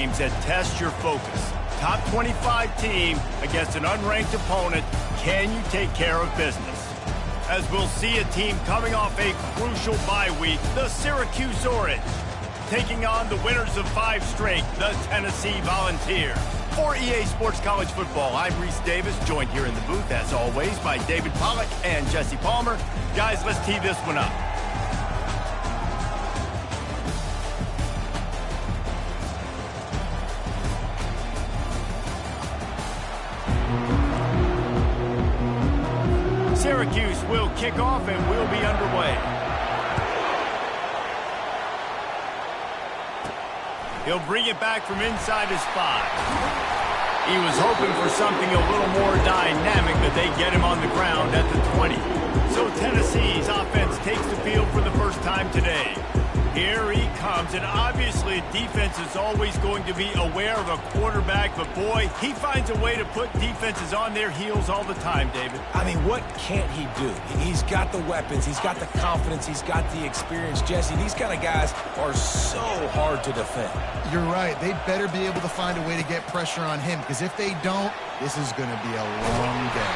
that test your focus. Top 25 team against an unranked opponent. Can you take care of business? As we'll see a team coming off a crucial bye week, the Syracuse Orange, taking on the winners of 5 straight, the Tennessee Volunteers. For EA Sports College Football, I'm Reese Davis, joined here in the booth, as always, by David Pollack and Jesse Palmer. Guys, let's tee this one up. Syracuse will kick off and we'll be underway. He'll bring it back from inside his 5. He was hoping for something a little more dynamic, but they get him on the ground at the 20. So Tennessee's offense takes the field for the first time today. Here he comes, and obviously defense is always going to be aware of a quarterback, but boy, he finds a way to put defenses on their heels all the time, David. I mean, what can't he do? He's got the weapons, he's got the confidence, he's got the experience. Jesse, these kind of guys are so hard to defend. You're right. They better be able to find a way to get pressure on him, because if they don't, this is going to be a long day.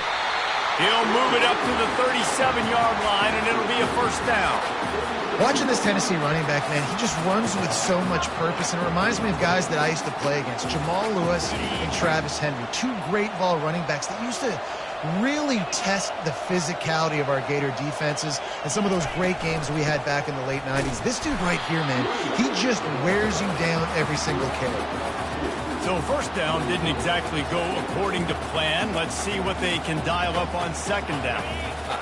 He'll move it up to the 37-yard line, and it'll be a first down. Watching this Tennessee running back, man, he just runs with so much purpose, and it reminds me of guys that I used to play against, Jamal Lewis and Travis Henry, 2 great ball running backs that used to really test the physicality of our Gator defenses and some of those great games we had back in the late 90s. This dude right here, man, he just wears you down every single carry. So first down didn't exactly go according to plan. Let's see what they can dial up on second down.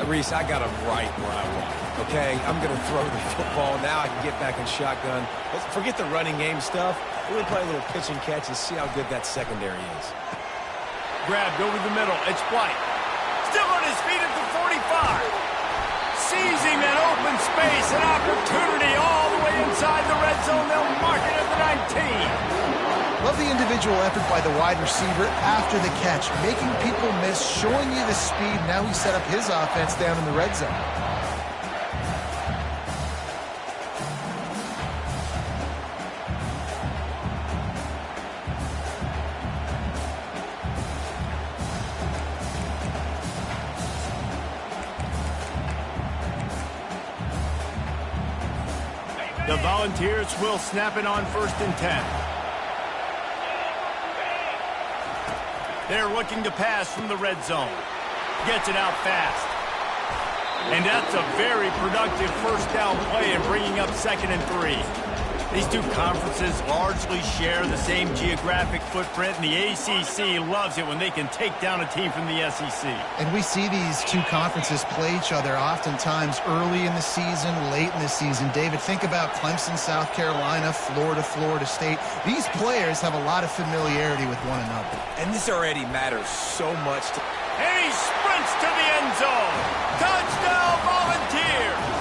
Reese, I got him right where I want. Okay, I'm going to throw the football. Now I can get back in shotgun. Let's forget the running game stuff. We're going to play a little pitch and catch and see how good that secondary is. Grabbed over the middle. It's White. Still on his feet at the 45. Seizing that open space, an opportunity all the way inside the red zone. They'll mark it at the 19. Love the individual effort by the wide receiver after the catch, making people miss, showing you the speed. Now he set up his offense down in the red zone. The Volunteers will snap it on 1st and 10. They're looking to pass from the red zone. Gets it out fast. And that's a very productive first down play in bringing up 2nd and 3. These two conferences largely share the same geographic footprint, and the ACC loves it when they can take down a team from the SEC. And we see these two conferences play each other oftentimes early in the season, late in the season. David, think about Clemson, South Carolina, Florida, Florida State. These players have a lot of familiarity with one another. And this already matters so much. And he sprints to the end zone. Touchdown, Volunteers!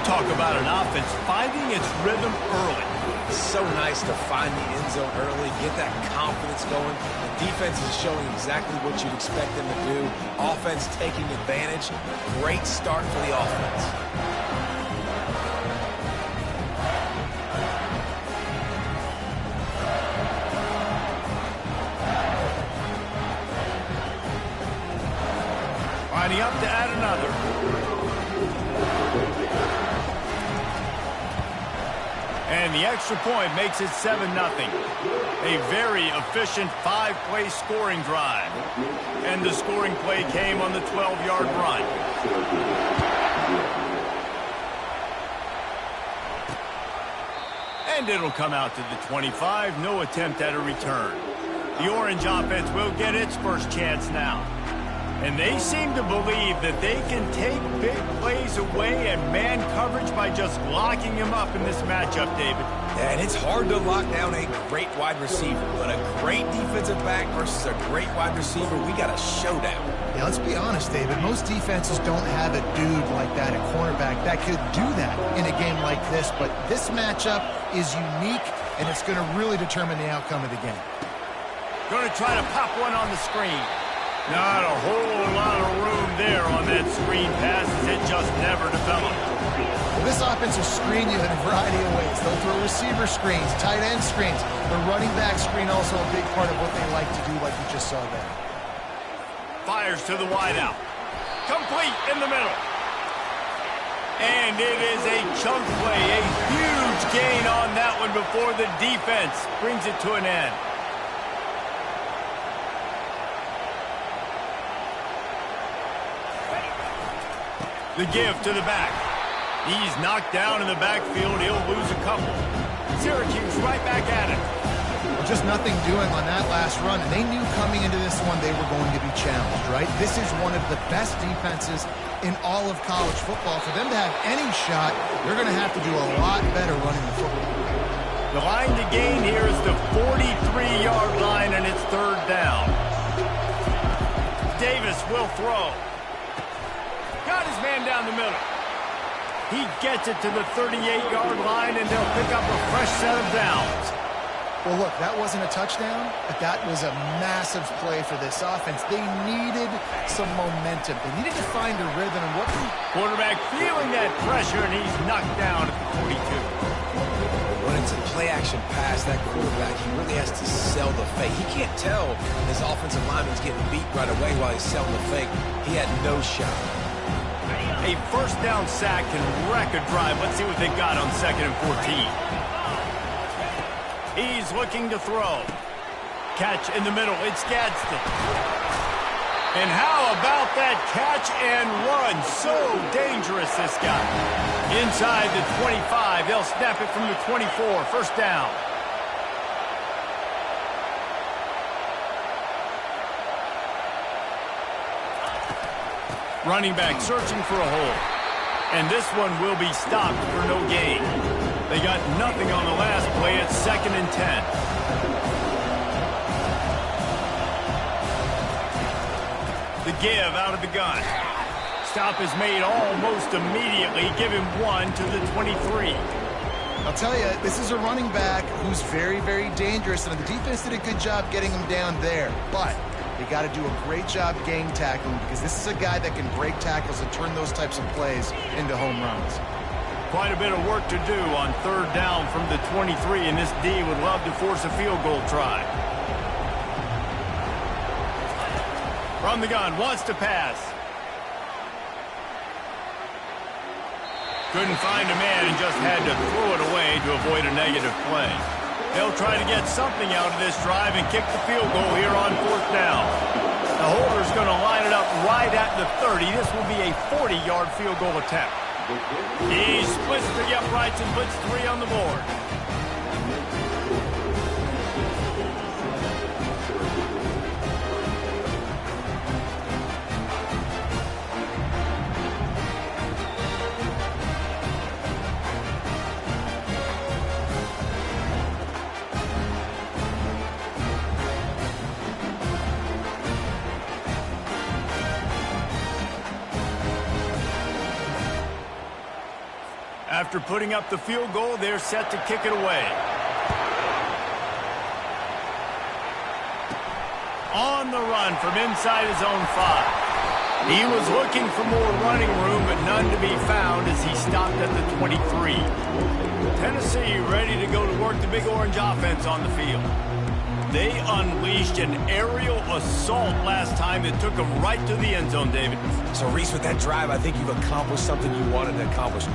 Talk about an offense finding its rhythm early. So nice to find the end zone early, get that confidence going. The defense is showing exactly what you'd expect them to do. Offense taking advantage. Great start for the offense. Lining up to add another. And the extra point makes it 7-0. A very efficient 5-play scoring drive. And the scoring play came on the 12-yard run. And it'll come out to the 25. No attempt at a return. The Orange offense will get its first chance now. And they seem to believe that they can take big plays away and man coverage by just locking him up in this matchup, David. Yeah, and it's hard to lock down a great wide receiver, but a great defensive back versus a great wide receiver, we got a showdown. Yeah, let's be honest, David. Most defenses don't have a dude like that, a cornerback, that could do that in a game like this. But this matchup is unique, and it's going to really determine the outcome of the game. Going to try to pop one on the screen. Not a whole lot of room there on that screen pass as it just never developed. This offense will screen you in a variety of ways. They'll throw receiver screens, tight end screens. The running back screen also a big part of what they like to do, like you just saw there. Fires to the wideout. Complete in the middle. And it is a chunk play, a huge gain on that one before the defense brings it to an end. The give to the back. He's knocked down in the backfield. He'll lose a couple. Syracuse right back at it. Just nothing doing on that last run, and they knew coming into this one they were going to be challenged, right? This is one of the best defenses in all of college football. For them to have any shot, they're going to have to do a lot better running the football. The line to gain here is the 43-yard line, and it's third down. Davis will throw. Got his man down the middle. He gets it to the 38-yard line, and they'll pick up a fresh set of downs. Well, look, that wasn't a touchdown, but that was a massive play for this offense. They needed some momentum. They needed to find a rhythm. And what quarterback feeling that pressure, and he's knocked down at the 42. When it's a play-action pass, that quarterback, he really has to sell the fake. He can't tell his offensive lineman's getting beat right away while he's selling the fake. He had no shot. A first down sack can wreck a drive. Let's see what they got on 2nd and 14. He's looking to throw. Catch in the middle. It's Gadsden. And how about that catch and run? So dangerous, this guy. Inside the 25. They'll snap it from the 24. First down. Running back searching for a hole. And this one will be stopped for no gain. They got nothing on the last play. It's 2nd and 10. The give out of the gun. Stop is made almost immediately. Give him 1 to the 23. I'll tell you, this is a running back who's very, very dangerous, and the defense did a good job getting him down there. But they got to do a great job game tackling, because this is a guy that can break tackles and turn those types of plays into home runs. Quite a bit of work to do on third down from the 23, and this D would love to force a field goal try. From the gun, wants to pass. Couldn't find a man and just had to throw it away to avoid a negative play. They'll try to get something out of this drive and kick the field goal here on 4th down. The holder's going to line it up right at the 30. This will be a 40-yard field goal attempt. He splits the uprights and puts 3 on the board. After putting up the field goal, they're set to kick it away. On the run from inside his own 5. He was looking for more running room, but none to be found as he stopped at the 23. Tennessee ready to go to work the Big Orange offense on the field. They unleashed an aerial assault last time that took them right to the end zone, David. So, Reese, with that drive, I think you've accomplished something you wanted to accomplish.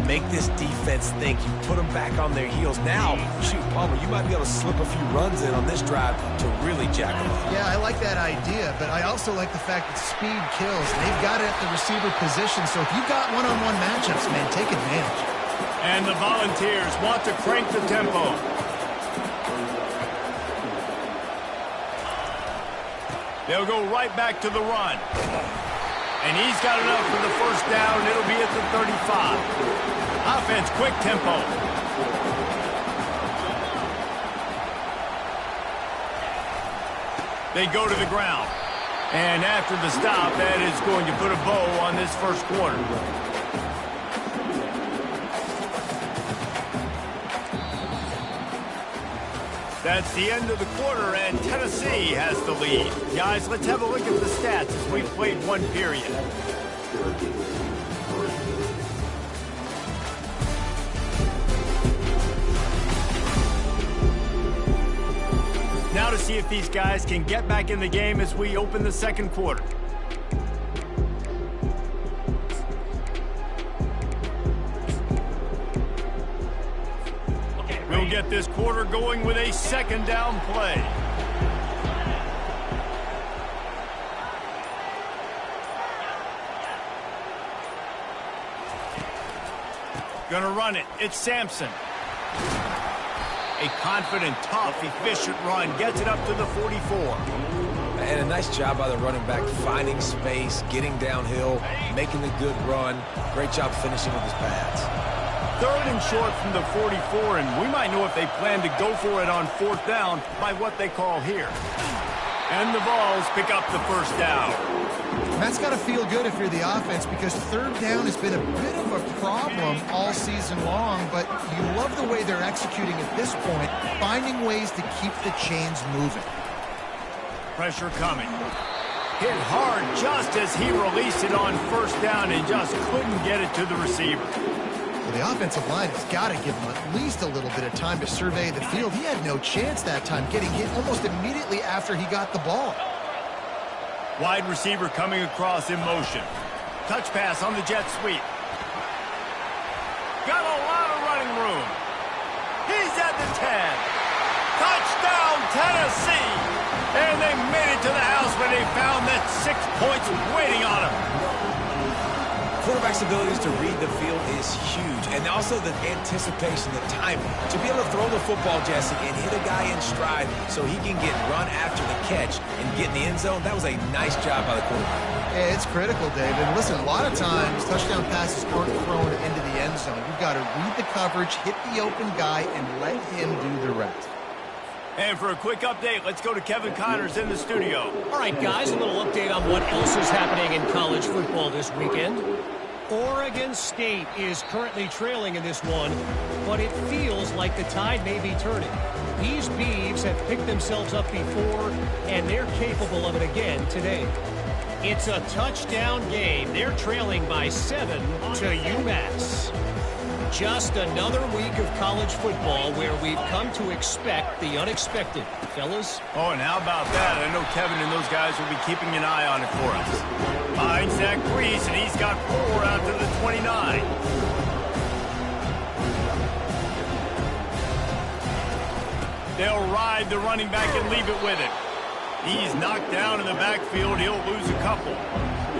Make this defense think. You put them back on their heels. Now, shoot, Palmer, you might be able to slip a few runs in on this drive to really jack them up. Yeah, I like that idea, but I also like the fact that speed kills. They've got it at the receiver position, so if you've got one-on-one matchups, man, take advantage. And the Volunteers want to crank the tempo. They'll go right back to the run. And he's got enough for the first down. It'll be at the 35. Offense, quick tempo. They go to the ground. And after the stop, that is going to put a bow on this first quarter. That's the end of the quarter, and Tennessee has the lead. Guys, let's have a look at the stats as we've played one period. Now to see if these guys can get back in the game as we open the second quarter. We'll get this quarter going with a second down play. Gonna run it. It's Sampson. A confident, tough, efficient run. Gets it up to the 44. And a nice job by the running back, finding space, getting downhill, making a good run. Great job finishing with his pads. Third and short from the 44, and we might know if they plan to go for it on fourth down by what they call here. And the Vols pick up the first down. That's got to feel good if you're the offense, because third down has been a bit of a problem all season long, but you love the way they're executing at this point, finding ways to keep the chains moving. Pressure coming. Hit hard just as he released it on first down and just couldn't get it to the receiver. Well, the offensive line has got to give him at least a little bit of time to survey the field. He had no chance that time, getting hit almost immediately after he got the ball. Wide receiver coming across in motion. Touch pass on the jet sweep. Got a lot of running room. He's at the 10. Touchdown, Tennessee! And they made it to the house when they found that 6 points waiting on them. Quarterback's abilities to read the field is huge, and also the anticipation, the timing. To be able to throw the football, Jesse, and hit a guy in stride so he can get run after the catch and get in the end zone, that was a nice job by the quarterback. Yeah, it's critical, David. And listen, a lot of times, touchdown passes aren't thrown into the end zone. You've got to read the coverage, hit the open guy, and let him do the rest. And for a quick update, let's go to Kevin Connors in the studio. All right, guys, a little update on what else is happening in college football this weekend. Oregon State is currently trailing in this one, but it feels like the tide may be turning. These Beavs have picked themselves up before, and they're capable of it again today. It's a touchdown game. They're trailing by 7 to UMass. Just another week of college football where we've come to expect the unexpected. Fellas? Oh, and how about that? I know Kevin and those guys will be keeping an eye on it for us. Finds that crease, and he's got 4 out to the 29. They'll ride the running back and leave it with him. He's knocked down in the backfield. He'll lose a couple.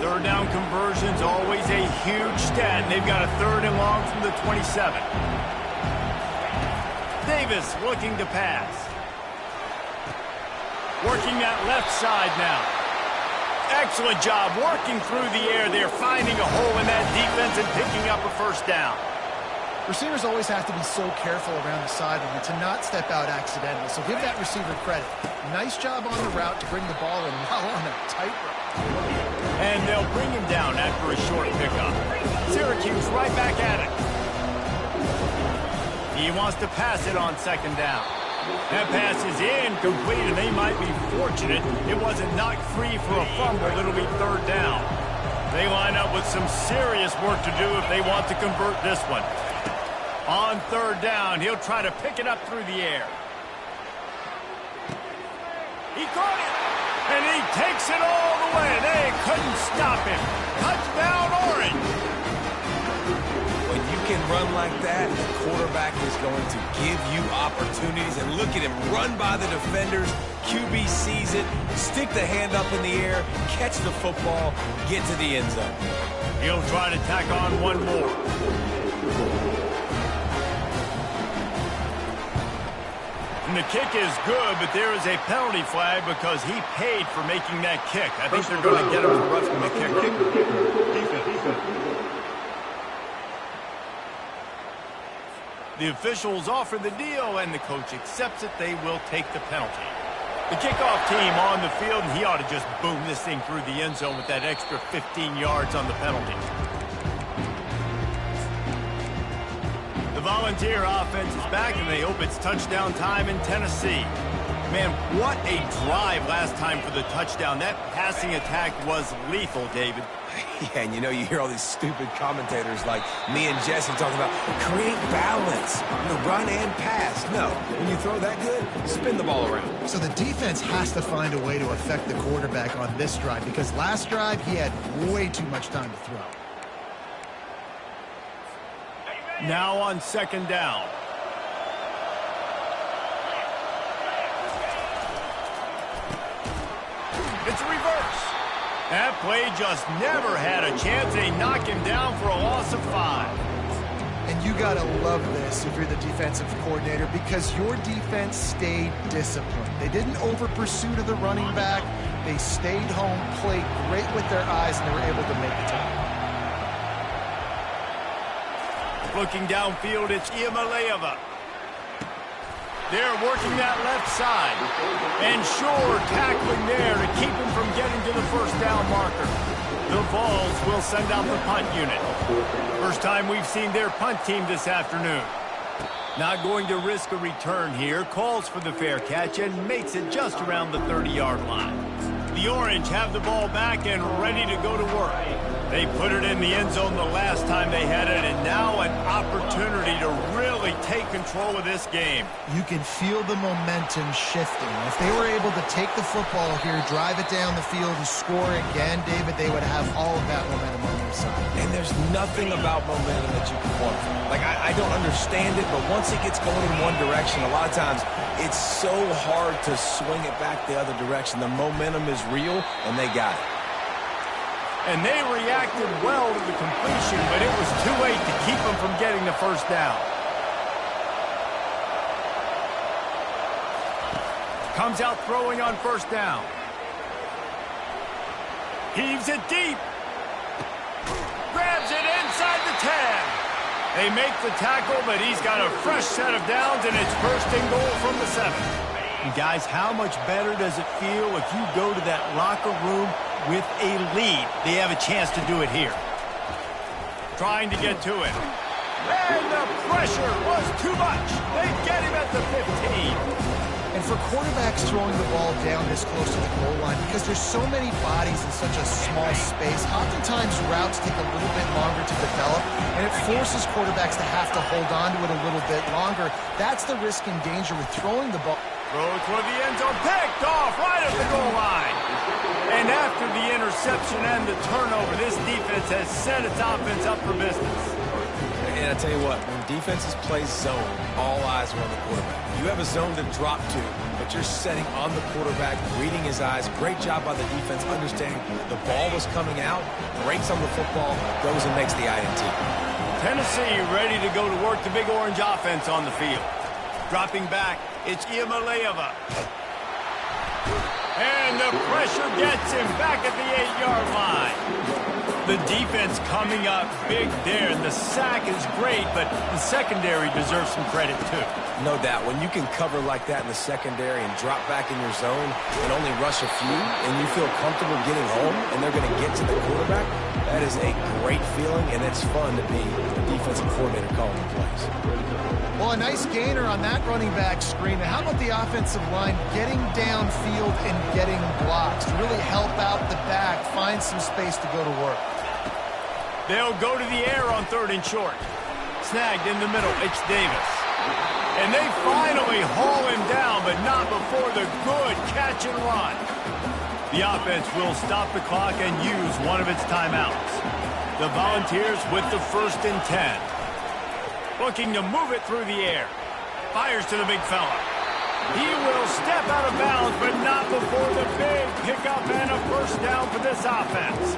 Third down conversion's always a huge stat. They've got a 3rd and long from the 27. Davis looking to pass. Working that left side now. Excellent job working through the air there, finding a hole in that defense and picking up a first down. Receivers always have to be so careful around the sideline to not step out accidentally, so give that receiver credit. Nice job on the route to bring the ball in while on a tight route. And they'll bring him down after a short pickup. Syracuse right back at it. He wants to pass it on 2nd down. That pass is incomplete, and they might be fortunate it wasn't knocked free for a fumble. It'll be 3rd down. They line up with some serious work to do if they want to convert this one. On 3rd down, he'll try to pick it up through the air. He caught it, and he takes it all the way. They couldn't stop him. Touchdown, Orange. When you can run like that, the quarterback is going to give you opportunities. And look at him run by the defenders. QB sees it, stick the hand up in the air, catch the football, get to the end zone. He'll try to tack on one more. And the kick is good, but there is a penalty flag because he paid for making that kick. I think they're going to get him for roughing the kicker. The officials offer the deal, and the coach accepts it. They will take the penalty. The kickoff team on the field, and he ought to just boom this thing through the end zone with that extra 15 yards on the penalty. The Volunteer offense is back, and they hope it's touchdown time in Tennessee. Man, what a drive last time for the touchdown. That passing attack was lethal, David. Yeah, and you hear all these stupid commentators like me and Jesse talking about create balance, run and pass. No, when you throw that good, spin the ball around. So the defense has to find a way to affect the quarterback on this drive because last drive he had way too much time to throw. Now on second down. It's a reverse. That play just never had a chance. They knock him down for a loss of 5. And you got to love this if you're the defensive coordinator because your defense stayed disciplined. They didn't over-pursue to the running back. They stayed home, played great with their eyes, and they were able to make the tackle. Looking downfield, it's Ncaa25. They're working that left side. And sure, tackling there to keep him from getting to the first down marker. The Vols will send out the punt unit. First time we've seen their punt team this afternoon. Not going to risk a return here. Calls for the fair catch and makes it just around the 30-yard line. The Orange have the ball back and ready to go to work. They put it in the end zone the last time they had it, and now an opportunity to really take control of this game. You can feel the momentum shifting. If they were able to take the football here, drive it down the field, and score again, David, they would have all of that momentum on their side. And there's nothing about momentum that you can quantify. Like, I don't understand it, but once it gets going in one direction, a lot of times it's so hard to swing it back the other direction. The momentum is real, and they got it. And they reacted well to the completion, but it was too late to keep them from getting the first down. Comes out throwing on first down. Heaves it deep. Grabs it inside the 10. They make the tackle, but he's got a fresh set of downs, and it's first and goal from the 7. And guys, how much better does it feel if you go to that locker room with a lead? They have a chance to do it here. Trying to get to it. And the pressure was too much. They get him at the 15. And for quarterbacks throwing the ball down this close to the goal line, because there's so many bodies in such a small space, oftentimes routes take a little bit longer to develop, and it forces quarterbacks to have to hold on to it a little bit longer. That's the risk and danger with throwing the ball. Throw toward the end zone, picked off right at the goal line. And after the interception and the turnover, this defense has set its offense up for business. And I tell you what, when defenses play zone, all eyes are on the quarterback. You have a zone to drop to, but you're setting on the quarterback, reading his eyes. Great job by the defense, understanding the ball was coming out, breaks on the football, goes and makes the INT. Tennessee ready to go to work the Big Orange offense on the field. Dropping back, it's Ncaa25. And the pressure gets him back at the 8-yard line. The defense coming up big there, and the sack is great, but the secondary deserves some credit too. No doubt. When you can cover like that in the secondary and drop back in your zone and only rush a few, and you feel comfortable getting home, and they're going to get to the quarterback, that is a great feeling, and it's fun to be the defensive coordinator calling the plays. Well, a nice gainer on that running back screen. And how about the offensive line getting downfield and getting blocks to really help out the back, find some space to go to work? They'll go to the air on 3rd and short. Snagged in the middle, it's Davis. And they finally haul him down, but not before the good catch and run. The offense will stop the clock and use one of its timeouts. The Volunteers with the 1st and 10. Looking to move it through the air. Fires to the big fella. He will step out of bounds, but not before the big pickup and a first down for this offense.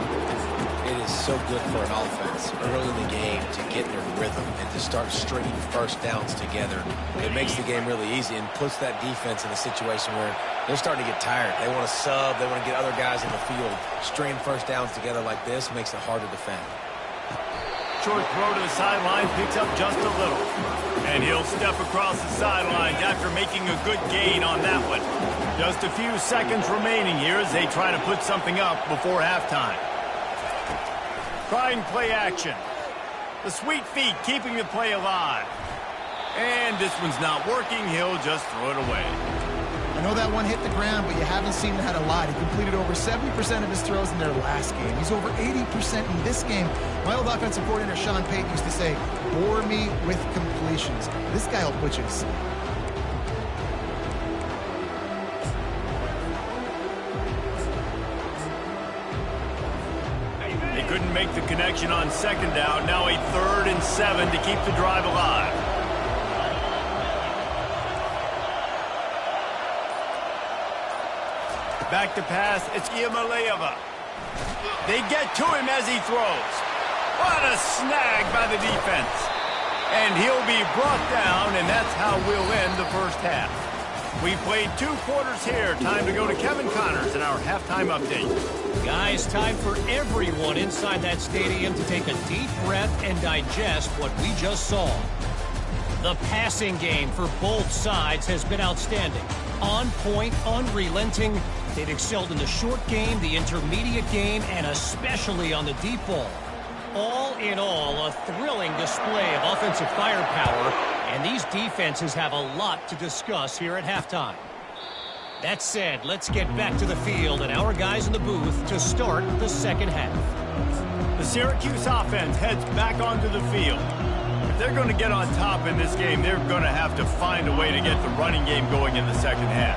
It is so good for an offense early in the game to get their rhythm and to start stringing first downs together. It makes the game really easy and puts that defense in a situation where they're starting to get tired. They want to sub. They want to get other guys in the field. Stringing first downs together like this makes it hard to defend. Short throw to the sideline, picks up just a little. And he'll step across the sidelines after making a good gain on that one. Just a few seconds remaining here as they try to put something up before halftime. Trying play action. The sweet feet keeping the play alive. And this one's not working. He'll just throw it away. I know that one hit the ground, but you haven't seen him had a lot. He completed over 70% of his throws in their last game. He's over 80% in this game. My old offensive coordinator, Sean Payton, used to say, bore me with completions. This guy will put you to sleep. They couldn't make the connection on second down. Now a 3rd and 7 to keep the drive alive. Back to pass, it's Ncaa25. They get to him as he throws. What a snag by the defense. And he'll be brought down, and that's how we'll end the first half. We played 2 quarters here. Time to go to Kevin Connors in our halftime update. Guys, time for everyone inside that stadium to take a deep breath and digest what we just saw. The passing game for both sides has been outstanding. On point, unrelenting. They've excelled in the short game, the intermediate game, and especially on the deep ball. All in all, a thrilling display of offensive firepower, and these defenses have a lot to discuss here at halftime. That said, let's get back to the field and our guys in the booth to start the second half. The Syracuse offense heads back onto the field. If they're going to get on top in this game, they're going to have to find a way to get the running game going in the second half.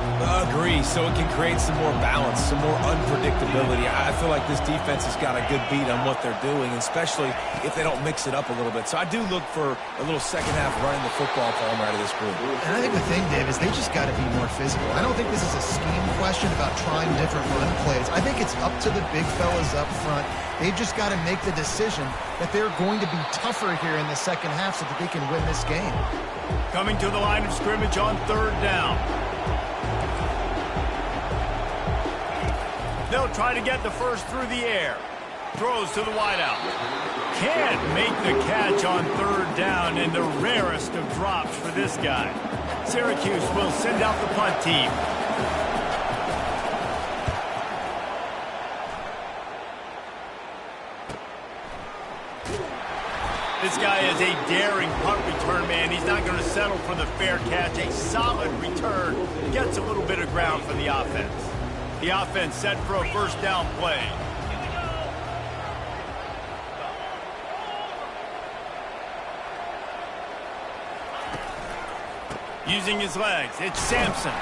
Agree, so it can create some more balance, some more unpredictability. I feel like this defense has got a good beat on what they're doing, especially if they don't mix it up a little bit. So I do look for a little second half running the football from out of this group. And I think the thing, Dave, is they just got to be more physical. I don't think this is a scheme question about trying different run plays. I think it's up to the big fellas up front. They've just got to make the decision that they're going to be tougher here in the second half so that they can win this game. Coming to the line of scrimmage on 3rd down. They'll try to get the first through the air. Throws to the wideout. Can't make the catch on 3rd down, and the rarest of drops for this guy. Syracuse will send out the punt team. This guy is a daring punt return man. He's not going to settle for the fair catch. A solid return. Gets a little bit of ground for the offense. The offense set for a first down play. Using his legs, it's Sampson.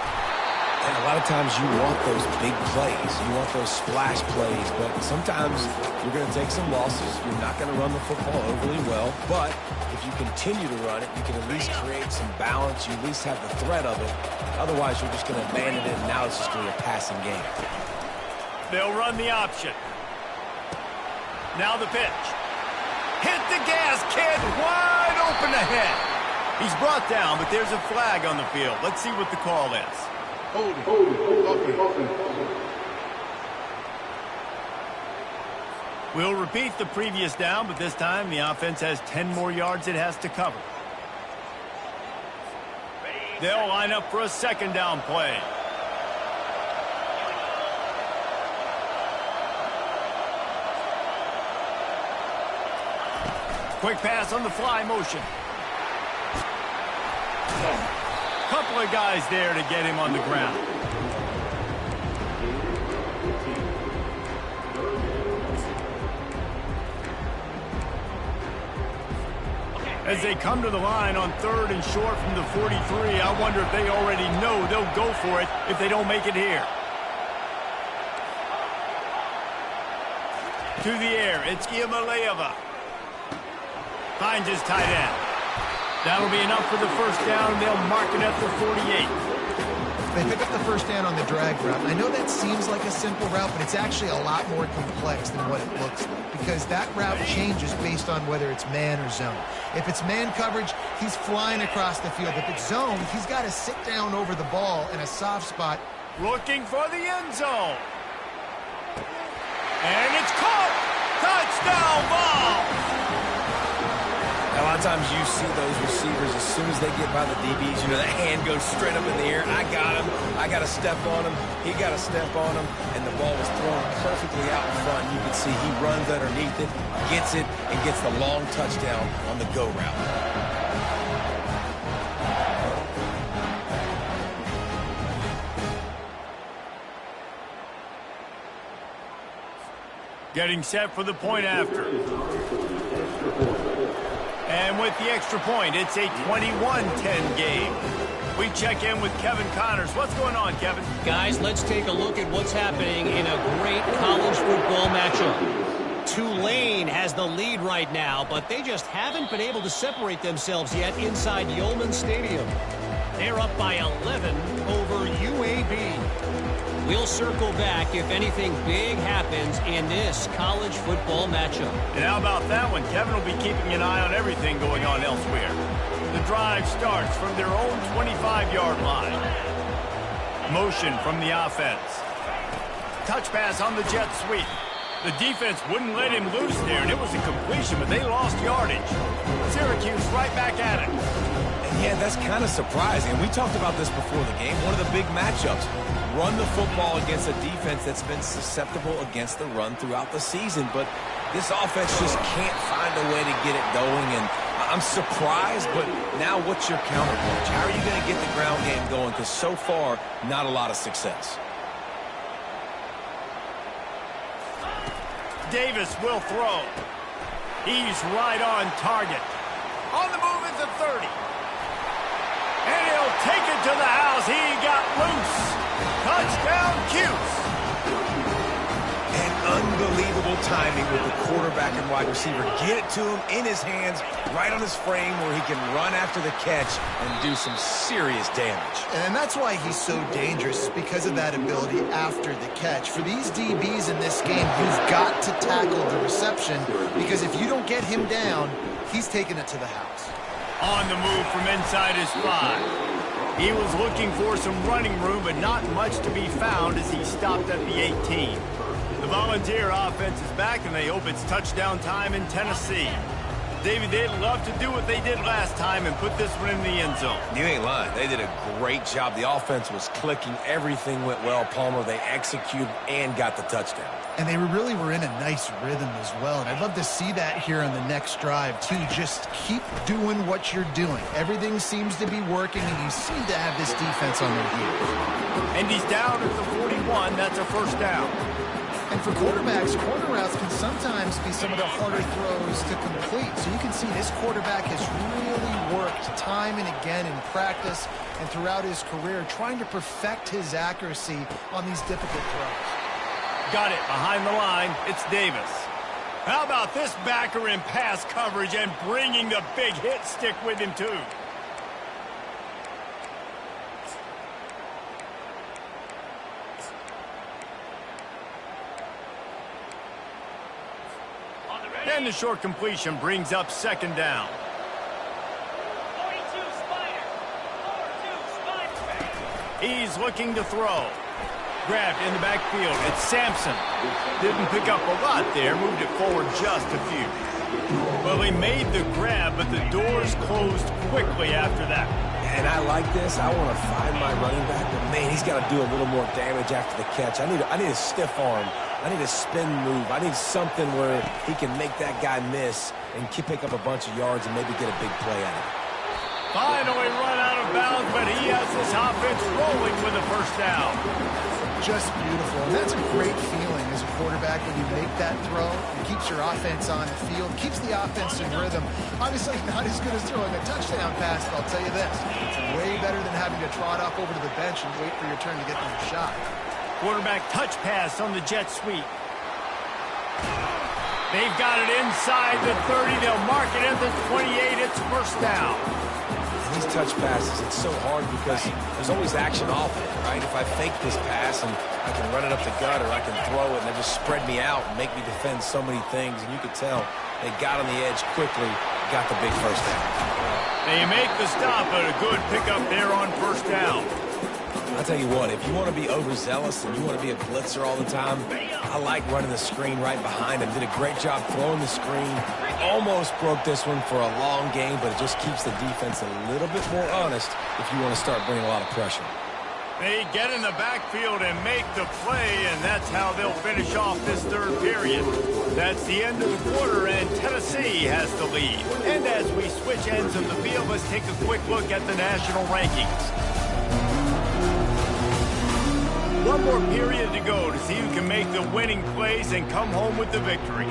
And a lot of times you want those big plays. You want those splash plays. But sometimes you're going to take some losses. You're not going to run the football overly well. But if you continue to run it, you can at least create some balance. You at least have the threat of it. Otherwise, you're just going to abandon it, and now it's just going to be a passing game. They'll run the option. Now the pitch. Hit the gas, kid. Wide open ahead. He's brought down, but there's a flag on the field. Let's see what the call is. We'll repeat the previous down, but this time the offense has 10 more yards it has to cover. They'll line up for a second down play. Quick pass on the fly motion. Couple of guys there to get him on the ground. As they come to the line on 3rd and short from the 43, I wonder if they already know they'll go for it if they don't make it here. To the air, it's Ncaa25. Finds his tight end. That'll be enough for the first down. They'll mark it at the 48. They pick up the first down on the drag route. I know that seems like a simple route, but it's actually a lot more complex than what it looks like because that route changes based on whether it's man or zone. If it's man coverage, he's flying across the field. If it's zone, he's got to sit down over the ball in a soft spot. Looking for the end zone. And it's caught. Touchdown ball. A lot of times you see those receivers, as soon as they get by the DBs, you know, that hand goes straight up in the air. I got him. I got to step on him. He got to step on him. And the ball was thrown perfectly out in front. You can see he runs underneath it, gets it, and gets the long touchdown on the go route. Getting set for the point after. And with the extra point, it's a 21-10 game. We check in with Kevin Connors. What's going on, Kevin? Guys, let's take a look at what's happening in a great college football matchup. Tulane has the lead right now, but they just haven't been able to separate themselves yet inside Yulman Stadium. They're up by 11 over UAB. We'll circle back if anything big happens in this college football matchup. And how about that one? Kevin will be keeping an eye on everything going on elsewhere. The drive starts from their own 25-yard line. Motion from the offense. Touch pass on the jet sweep. The defense wouldn't let him loose there, and it was a completion, but they lost yardage. Syracuse right back at it. And yeah, that's kind of surprising. We talked about this before the game. One of the big matchups. Run the football against a defense that's been susceptible against the run throughout the season. But this offense just can't find a way to get it going. And I'm surprised, but now what's your counterpunch? How are you going to get the ground game going? Because so far, not a lot of success. Davis will throw. He's right on target. On the move at the 30. And he'll take it to the house. He got loose. Touchdown, Cuse. And unbelievable timing with the quarterback and wide receiver. Get it to him in his hands, right on his frame where he can run after the catch and do some serious damage. And that's why he's so dangerous, because of that ability after the catch. For these DBs in this game, you've got to tackle the reception, because if you don't get him down, he's taking it to the house. On the move from inside his 5. He was looking for some running room, but not much to be found as he stopped at the 18. The Volunteer offense is back, and they hope it's touchdown time in Tennessee. David, they'd love to do what they did last time and put this one in the end zone. You ain't lying. They did a great job. The offense was clicking. Everything went well, Palmer. They executed and got the touchdown. And they really were in a nice rhythm as well. And I'd love to see that here on the next drive, too. Just keep doing what you're doing. Everything seems to be working, and you seem to have this defense on their heels. And he's down at the 41. That's a first down. And for quarterbacks, corner routes can sometimes be some of the harder throws to complete. So you can see this quarterback has really worked time and again in practice and throughout his career, trying to perfect his accuracy on these difficult throws. Got it behind the line. It's Davis. How about this backer in pass coverage and bringing the big hit stick with him, too? And the short completion brings up second down. 42 Spider. 42 Spider. He's looking to throw. Grabbed in the backfield. It's Sampson. Didn't pick up a lot there. Moved it forward just a few. Well, he made the grab, but the doors closed quickly after that. And I like this. I want to find my running back, but man, he's got to do a little more damage after the catch. I need a stiff arm. I need a spin move. I need something where he can make that guy miss and pick up a bunch of yards and maybe get a big play out of it. Finally run out of bounds, but he has this offense rolling with a first down. Just beautiful. And that's a great feeling as a quarterback when you make that throw. It keeps your offense on the field, keeps the offense in rhythm. Obviously not as good as throwing a touchdown pass, but I'll tell you this. It's way better than having to trot off over to the bench and wait for your turn to get another shot. Quarterback touch pass on the jet sweep. They've got it inside the 30. They'll mark it at the 28. It's first down. These touch passes, it's so hard because there's always action off it, right? If I fake this pass and I can run it up the gut or I can throw it and they just spread me out and make me defend so many things, and you could tell they got on the edge quickly, got the big first down. They make the stop, but a good pickup there on first down. I'll tell you what, if you want to be overzealous and you want to be a blitzer all the time, I like running the screen right behind him. Did a great job throwing the screen. Almost broke this one for a long game, but it just keeps the defense a little bit more honest if you want to start bringing a lot of pressure. They get in the backfield and make the play, and that's how they'll finish off this third period. That's the end of the quarter, and Tennessee has the lead. And as we switch ends of the field, let's take a quick look at the national rankings. one more period to go to see who can make the winning plays and come home with the victory.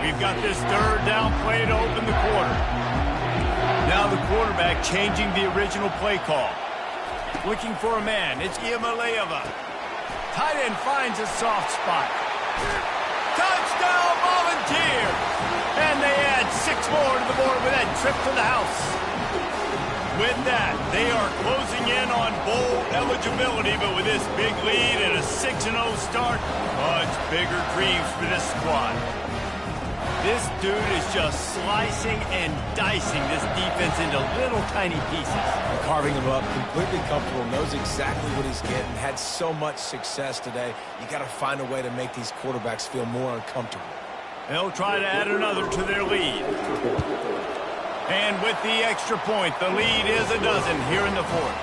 We've got this third down play to open the quarter. Now the quarterback changing the original play call. Looking for a man, it's Ncaa25. Tight end finds a soft spot. Touchdown Volunteers! And they add 6 more to the board with that trip to the house. With that, they are closing in on bowl eligibility, but with this big lead and a 6-0 start, much bigger dreams for this squad. This dude is just slicing and dicing this defense into little tiny pieces. Carving him up, completely comfortable, knows exactly what he's getting, had so much success today. You got to find a way to make these quarterbacks feel more uncomfortable. They'll try to add another to their lead. And with the extra point, the lead is a dozen here in the fourth.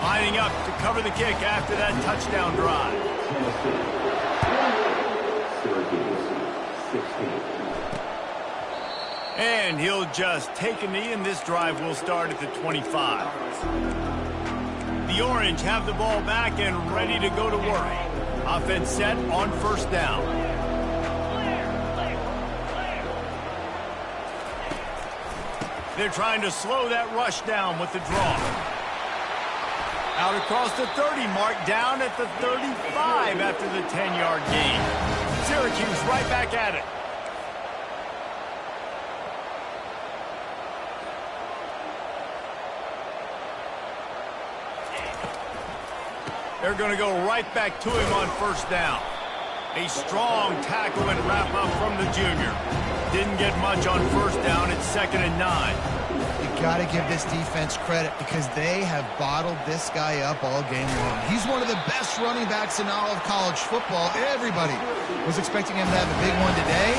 Lining up to cover the kick after that touchdown drive. And he'll just take a knee, and this drive will start at the 25. The Orange have the ball back and ready to go to work. Offense set on first down. They're trying to slow that rush down with the draw. Out across the 30 mark, down at the 35 after the 10-yard gain. Syracuse right back at it. They're going to go right back to him on first down. A strong tackle and wrap up from the junior. Didn't get much on first down. It's 2nd and 9. You got to give this defense credit because they have bottled this guy up all game long. He's one of the best running backs in all of college football. Everybody was expecting him to have a big one today.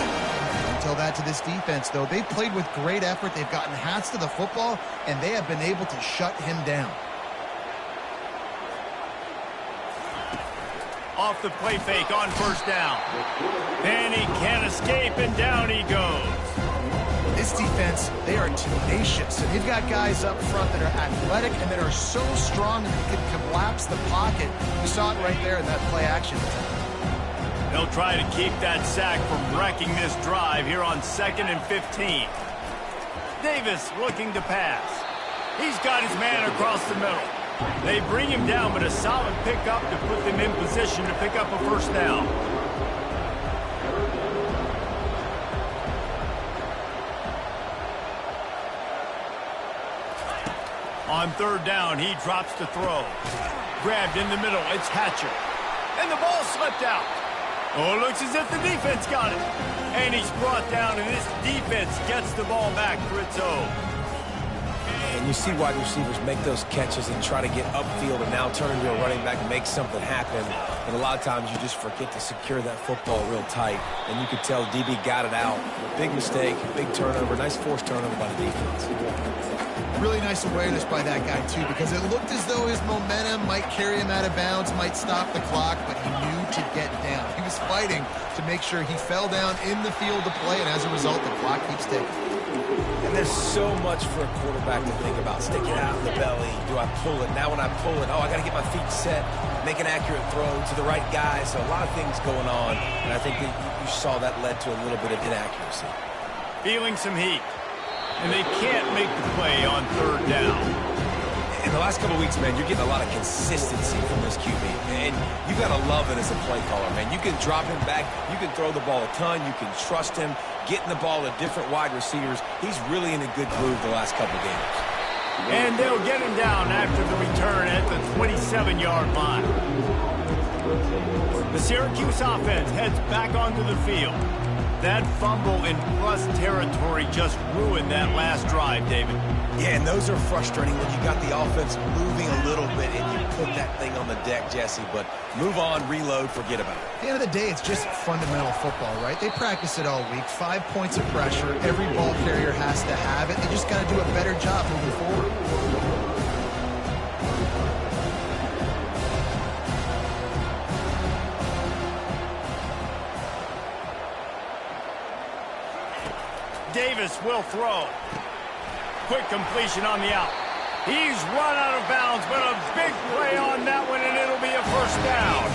Until that to this defense, though. They've played with great effort. They've gotten hats to the football, and they have been able to shut him down. Off the play fake on first down. And he can't escape, and down he goes. This defense, they are tenacious. And they've got guys up front that are athletic and that are so strong that they can collapse the pocket. You saw it right there in that play action. They'll try to keep that sack from wrecking this drive here on 2nd and 15. Davis looking to pass. He's got his man across the middle. They bring him down, but a solid pickup to put them in position to pick up a first down. On third down, he drops to throw. Grabbed in the middle, it's Hatcher. And the ball slipped out. Oh, it looks as if the defense got it. And he's brought down, and this defense gets the ball back for its own. And you see wide receivers make those catches and try to get upfield and now turn into a running back and make something happen. And a lot of times you just forget to secure that football real tight. And you could tell DB got it out. Big mistake, big turnover, nice forced turnover by the defense. Really nice awareness by that guy, too, because it looked as though his momentum might carry him out of bounds, might stop the clock, but he knew to get down. He was fighting to make sure he fell down in the field to play, and as a result, the clock keeps ticking. And there's so much for a quarterback to think about. Stick it out in the belly. Do I pull it? Now when I pull it, I got to get my feet set, make an accurate throw to the right guy. So a lot of things going on, and I think that you saw that led to a little bit of inaccuracy. Feeling some heat, and they can't make the play on third down. In the last couple of weeks, man, you're getting a lot of consistency from this QB. And you got to love it as a play caller, man. You can drop him back. You can throw the ball a ton. You can trust him, getting the ball to different wide receivers. He's really in a good groove the last couple of games. And they'll get him down after the return at the 27-yard line. The Syracuse offense heads back onto the field. That fumble in plus territory just ruined that last drive, David. Yeah, and those are frustrating when you got the offense moving a little bit and you put that thing on the deck, Jesse. But move on, reload, forget about it. At the end of the day, it's just fundamental football, right? They practice it all week. 5 points of pressure. Every ball carrier has to have it. They just got to do a better job moving forward. Davis will throw. Quick completion on the out. He's run out of bounds, but a big play on that one, and it'll be a first down.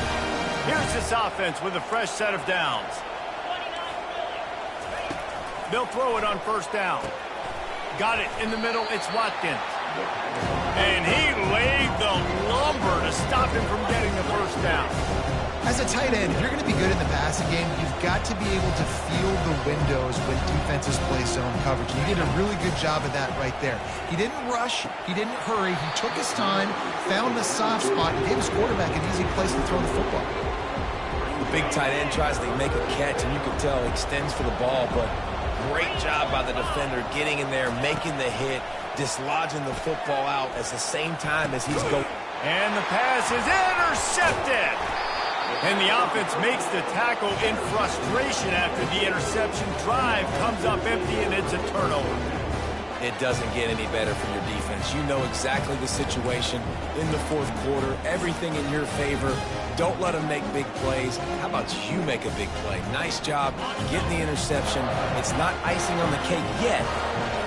Here's this offense with a fresh set of downs. They'll throw it on first down. Got it in the middle. It's Watkins. And he laid the lumber to stop him from getting the first down. As a tight end, if you're going to be good in the passing game, you've got to be able to feel the windows when defenses play zone coverage. And he did a really good job of that right there. He didn't rush. He didn't hurry. He took his time, found the soft spot, and gave his quarterback an easy place to throw the football. The big tight end tries to make a catch, and you can tell he extends for the ball, but great job by the defender getting in there, making the hit, dislodging the football out at the same time as he's going. And the pass is intercepted. And the offense makes the tackle in frustration after the interception. Drive comes up empty, and it's a turnover. It doesn't get any better for your defense. You know exactly the situation in the fourth quarter. Everything in your favor. Don't let them make big plays. How about you make a big play? Nice job getting the interception. It's not icing on the cake yet.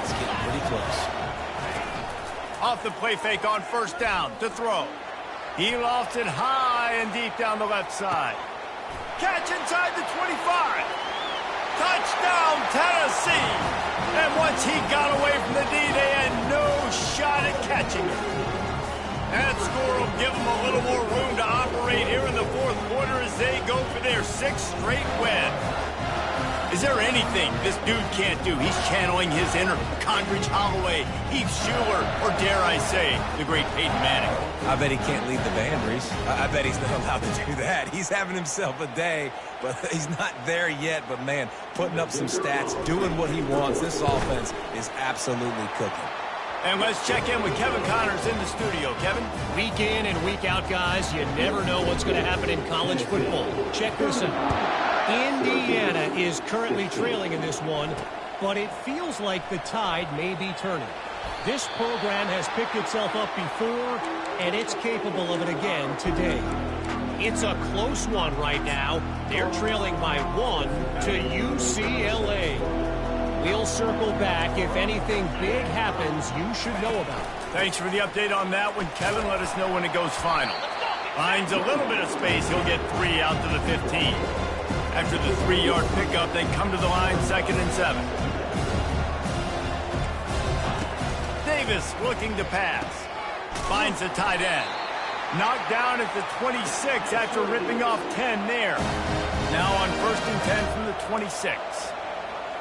It's getting pretty close. Off the play fake on first down to throw. He lofts it high and deep down the left side. Catch inside the 25. Touchdown, Tennessee. And once he got away from the D, they had no shot at catching it. That score will give them a little more room to operate here in the fourth quarter as they go for their sixth straight win. Is there anything this dude can't do? He's channeling his inner Condridge Holloway, Heath Schuler, or dare I say, the great Peyton Manning. I bet he can't lead the band, Reese. I bet he's not allowed to do that. He's having himself a day, but he's not there yet. But, man, putting up some stats, doing what he wants. This offense is absolutely cooking. And let's check in with Kevin Connors in the studio. Kevin? Week in and week out, guys, you never know what's going to happen in college football. Check this out. Indiana is currently trailing in this one, but it feels like the tide may be turning. This program has picked itself up before, and it's capable of it again today. It's a close one right now. They're trailing by 1 to UCLA. We'll circle back. If anything big happens, you should know about it. Thanks for the update on that one, Kevin. Let us know when it goes final. Finds a little bit of space. He'll get 3 out to the 15. After the 3-yard pickup, they come to the line, 2nd and 7. Davis looking to pass. Finds the tight end. Knocked down at the 26 after ripping off 10 there. Now on 1st and 10 from the 26.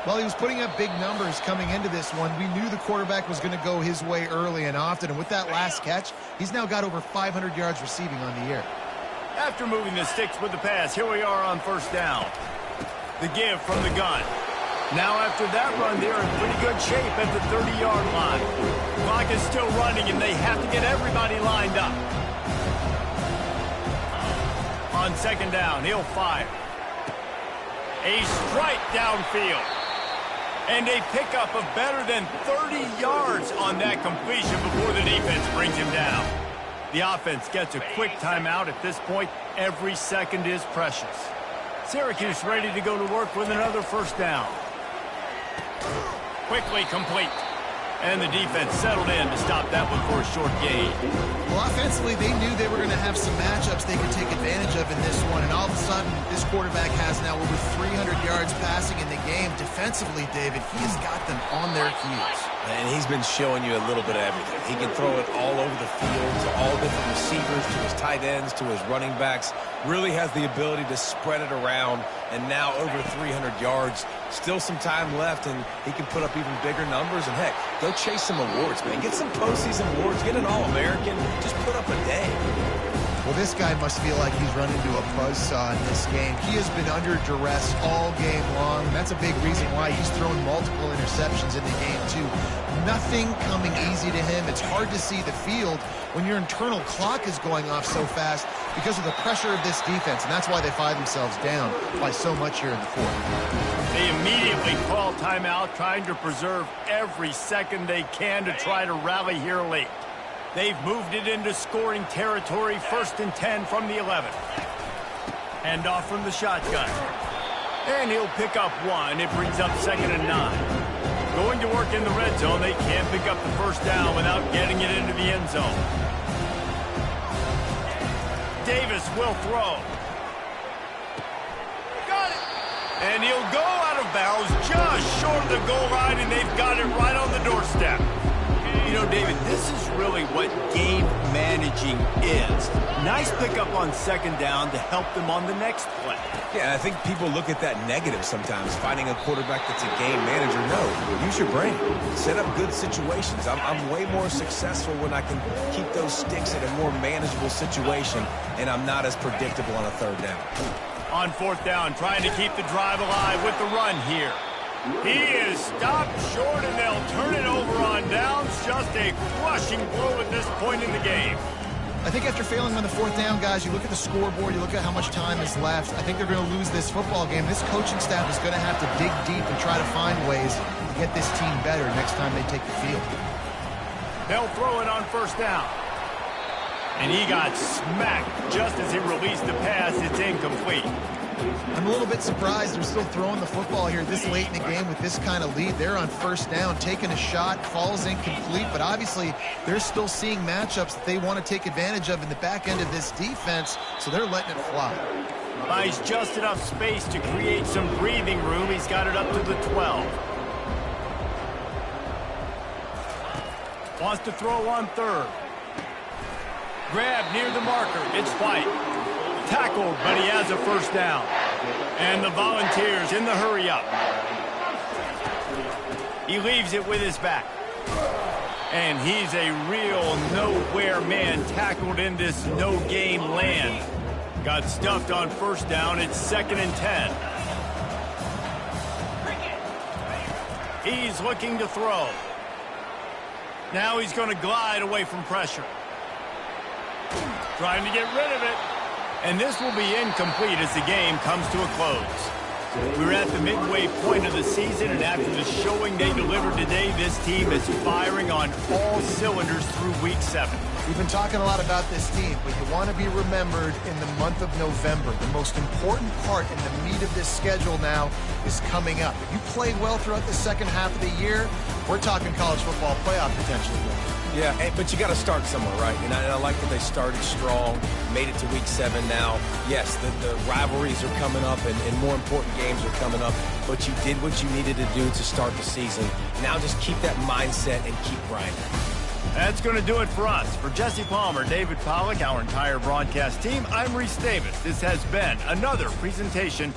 Well, he was putting up big numbers coming into this one. We knew the quarterback was going to go his way early and often. And with that last catch, he's now got over 500 yards receiving on the year. After moving the sticks with the pass, here we are on first down. The give from the gun. Now after that run, they're in pretty good shape at the 30-yard line. Clock is still running, and they have to get everybody lined up. On 2nd down, he'll fire. A strike downfield. And a pickup of better than 30 yards on that completion before the defense brings him down. The offense gets a quick timeout at this point. Every second is precious. Syracuse ready to go to work with another first down. Quickly complete. And the defense settled in to stop that one for a short gain. Well, offensively, they knew they were going to have some matchups they could take advantage of in this one. And all of a sudden, this quarterback has now over 300 yards passing in the game. Defensively, David, he has got them on their heels. And he's been showing you a little bit of everything. He can throw it all over the field to all different receivers, to his tight ends, to his running backs. Really has the ability to spread it around. And now over 300 yards. Still some time left, and he can put up even bigger numbers. And, heck, go chase some awards, man. Get some postseason awards. Get an All-American. Just put up a day. Well, this guy must feel like he's run into a buzzsaw in this game. He has been under duress all game long. And that's a big reason why he's thrown multiple interceptions in the game, too. Nothing coming easy to him. It's hard to see the field when your internal clock is going off so fast because of the pressure of this defense. And that's why they find themselves down by so much here in the fourth. They immediately call timeout, trying to preserve every second they can to try to rally here late. They've moved it into scoring territory, 1st and 10 from the 11. Hand off from the shotgun. And he'll pick up 1. It brings up 2nd and 9. Going to work in the red zone. They can't pick up the first down without getting it into the end zone. Davis will throw. Got it. And he'll go out of bounds just short of the goal line, and they've got it right on the doorstep. You know, David, this is really what game managing is. Nice pickup on second down to help them on the next play. Yeah, I think people look at that negative sometimes, finding a quarterback that's a game manager. No, use your brain. Set up good situations. I'm way more successful when I can keep those sticks in a more manageable situation, and I'm not as predictable on a third down. On fourth down, trying to keep the drive alive with the run here. He is stopped short, and they'll turn it over on downs. Just a crushing blow at this point in the game. I think after failing on the fourth down, guys, you look at the scoreboard, you look at how much time is left. I think they're going to lose this football game. This coaching staff is going to have to dig deep and try to find ways to get this team better next time they take the field. They'll throw it on first down. And he got smacked just as he released the pass. It's incomplete. I'm a little bit surprised they're still throwing the football here this late in the game with this kind of lead. They're on first down, taking a shot, falls incomplete, but obviously they're still seeing matchups that they want to take advantage of in the back end of this defense, so they're letting it fly. He's just enough space to create some breathing room. He's got it up to the 12. Wants to throw on third. Grab near the marker. It's White. Tackled, but he has a first down. And the Volunteers in the hurry-up. He leaves it with his back. And he's a real nowhere man, tackled in this no-game land. Got stuffed on first down. It's 2nd and 10. He's looking to throw. Now he's going to glide away from pressure. Trying to get rid of it. And this will be incomplete as the game comes to a close. We're at the midway point of the season, and after the showing they delivered today, this team is firing on all cylinders through Week 7. We've been talking a lot about this team, but you want to be remembered in the month of November. The most important part in the meat of this schedule now is coming up. If you play well throughout the second half of the year, we're talking college football playoff potentially. Yeah, but you got to start somewhere, right? And I like that they started strong, made it to Week 7 now. Yes, the rivalries are coming up, and more important games are coming up, but you did what you needed to do to start the season. Now just keep that mindset and keep grinding. That's going to do it for us. For Jesse Palmer, David Pollack, our entire broadcast team, I'm Reese Davis. This has been another presentation